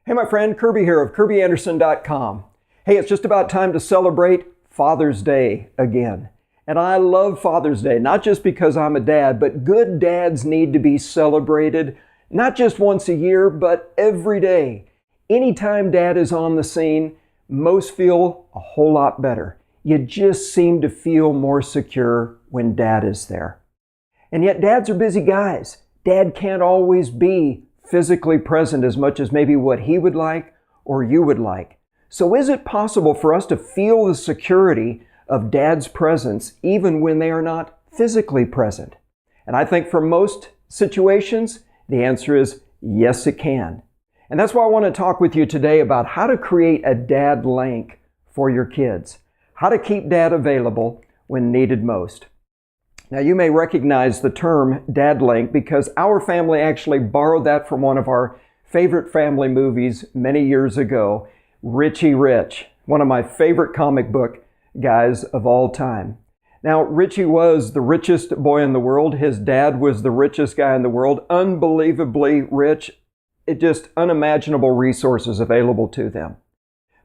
Hey, my friend, Kirby here of KirbyAndersen.com. Hey, it's just about time to celebrate Father's Day again. And I love Father's Day, not just because I'm a dad, but good dads need to be celebrated, not just once a year, but every day. Anytime dad is on the scene, most feel a whole lot better. You just seem to feel more secure when dad is there. And yet dads are busy guys. Dad can't always be physically present as much as maybe what he would like or you would like. So is it possible for us to feel the security of dad's presence even when they are not physically present? And I think for most situations, the answer is yes, it can. And that's why I want to talk with you today about how to create a dad link for your kids. How to keep dad available when needed most. Now, you may recognize the term dad link because our family actually borrowed that from one of our favorite family movies many years ago, Richie Rich, one of my favorite comic book guys of all time. Now, Richie was the richest boy in the world. His dad was the richest guy in the world, unbelievably rich. It just unimaginable resources available to them.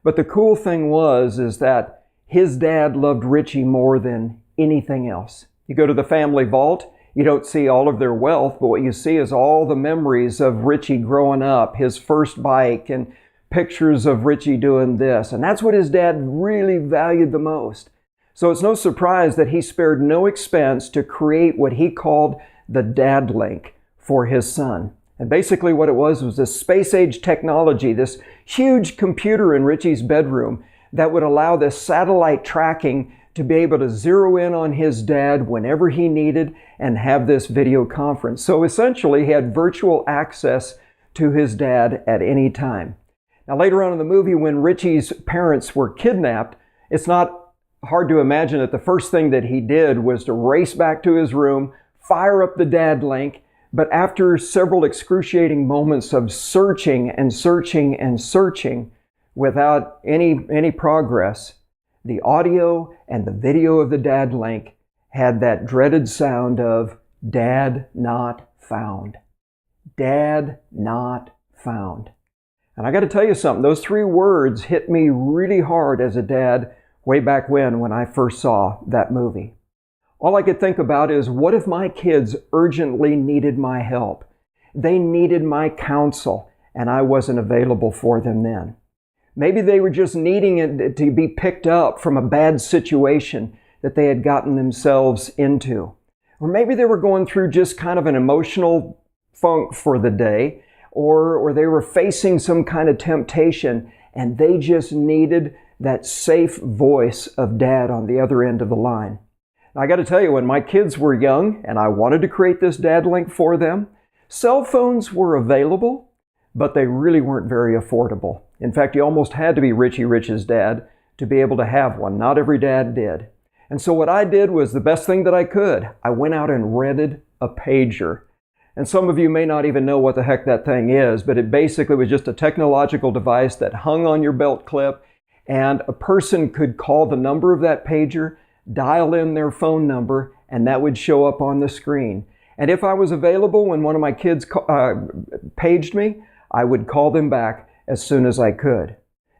But the cool thing is that his dad loved Richie more than anything else. You go to the family vault, you don't see all of their wealth, but what you see is all the memories of Richie growing up, his first bike, and pictures of Richie doing this. And that's what his dad really valued the most. So it's no surprise that he spared no expense to create what he called the dad link for his son. And basically what it was this space-age technology, this huge computer in Richie's bedroom that would allow this satellite tracking to be able to zero in on his dad whenever he needed and have this video conference. So essentially, he had virtual access to his dad at any time. Now, later on in the movie, when Richie's parents were kidnapped, it's not hard to imagine that the first thing that he did was to race back to his room, fire up the dad link, but after several excruciating moments of searching and searching and searching without any progress, the audio and the video of the dad link had that dreaded sound of dad not found. Dad not found. And I got to tell you something, those three words hit me really hard as a dad way back when I first saw that movie. All I could think about is, what if my kids urgently needed my help? They needed my counsel, and I wasn't available for them then. Maybe they were just needing it to be picked up from a bad situation that they had gotten themselves into. Or maybe they were going through just kind of an emotional funk for the day, or they were facing some kind of temptation and they just needed that safe voice of dad on the other end of the line. Now, I got to tell you, when my kids were young and I wanted to create this dad link for them, cell phones were available, but they really weren't very affordable. In fact, you almost had to be Richie Rich's dad to be able to have one. Not every dad did. And so what I did was the best thing that I could. I went out and rented a pager. And some of you may not even know what the heck that thing is, but it basically was just a technological device that hung on your belt clip, and a person could call the number of that pager, dial in their phone number, and that would show up on the screen. And if I was available when one of my kids paged me, I would call them back as soon as I could.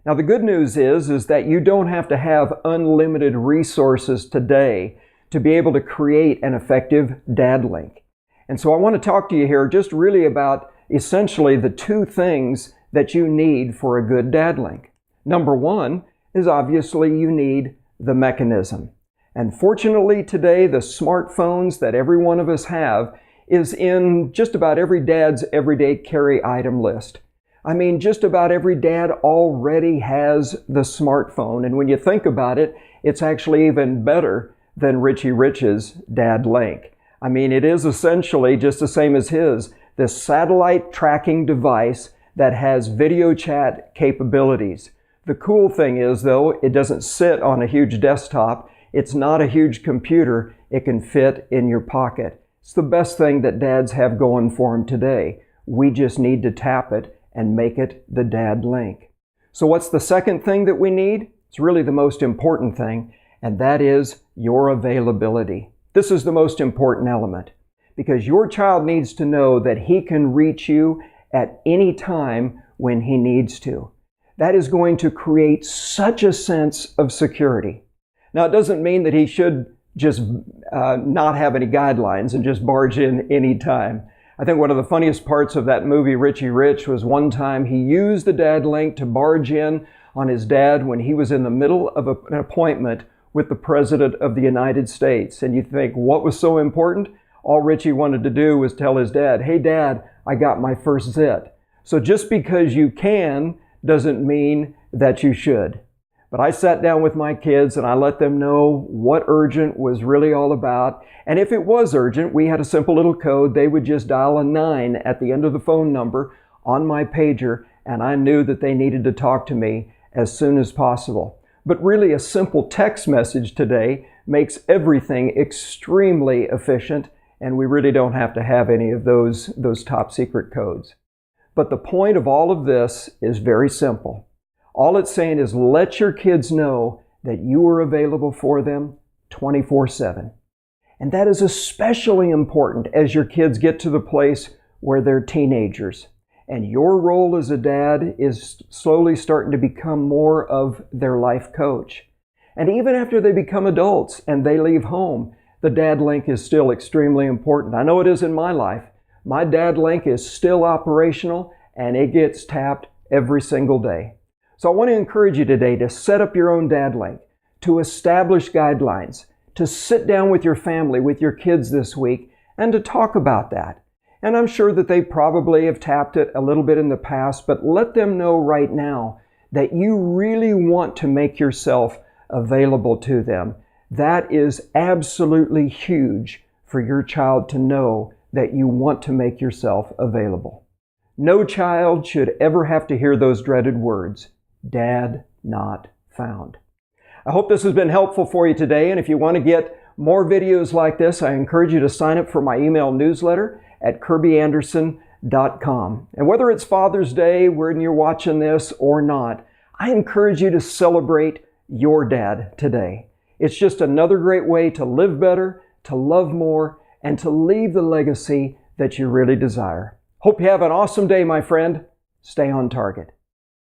Now, the good news is that you don't have to have unlimited resources today to be able to create an effective dad link. And so I want to talk to you here just really about essentially the two things that you need for a good dad link. Number one is obviously you need the mechanism. And fortunately today, the smartphones that every one of us have is in just about every dad's everyday carry item list. I mean, just about every dad already has the smartphone. And when you think about it, it's actually even better than Richie Rich's dad link. I mean, it is essentially just the same as his, this satellite tracking device that has video chat capabilities. The cool thing is, though, it doesn't sit on a huge desktop. It's not a huge computer. It can fit in your pocket. It's the best thing that dads have going for them today. We just need to tap it and make it the dad link. So what's the second thing that we need? It's really the most important thing, and that is your availability. This is the most important element, because your child needs to know that he can reach you at any time when he needs to. That is going to create such a sense of security. Now, it doesn't mean that he should just not have any guidelines and just barge in anytime. I think one of the funniest parts of that movie, Richie Rich, was one time he used the dad link to barge in on his dad when he was in the middle of an appointment with the President of the United States. And you think, what was so important? All Richie wanted to do was tell his dad, hey dad, I got my first zit. So just because you can doesn't mean that you should. But I sat down with my kids and I let them know what urgent was really all about. And if it was urgent, we had a simple little code. They would just dial a 9 at the end of the phone number on my pager, and I knew that they needed to talk to me as soon as possible. But really, a simple text message today makes everything extremely efficient, and we really don't have to have any of those top secret codes. But the point of all of this is very simple. All it's saying is let your kids know that you are available for them 24/7. And that is especially important as your kids get to the place where they're teenagers. And your role as a dad is slowly starting to become more of their life coach. And even after they become adults and they leave home, the dad link is still extremely important. I know it is in my life. My dad link is still operational and it gets tapped every single day. So I want to encourage you today to set up your own dad link, to establish guidelines, to sit down with your family, with your kids this week, and to talk about that. And I'm sure that they probably have tapped it a little bit in the past, but let them know right now that you really want to make yourself available to them. That is absolutely huge for your child to know that you want to make yourself available. No child should ever have to hear those dreaded words, Dad not found. I hope this has been helpful for you today, and if you want to get more videos like this, I encourage you to sign up for my email newsletter at KirbyAndersen.com. And whether it's Father's Day, when you're watching this or not, I encourage you to celebrate your dad today. It's just another great way to live better, to love more, and to leave the legacy that you really desire. Hope you have an awesome day, my friend. Stay on target.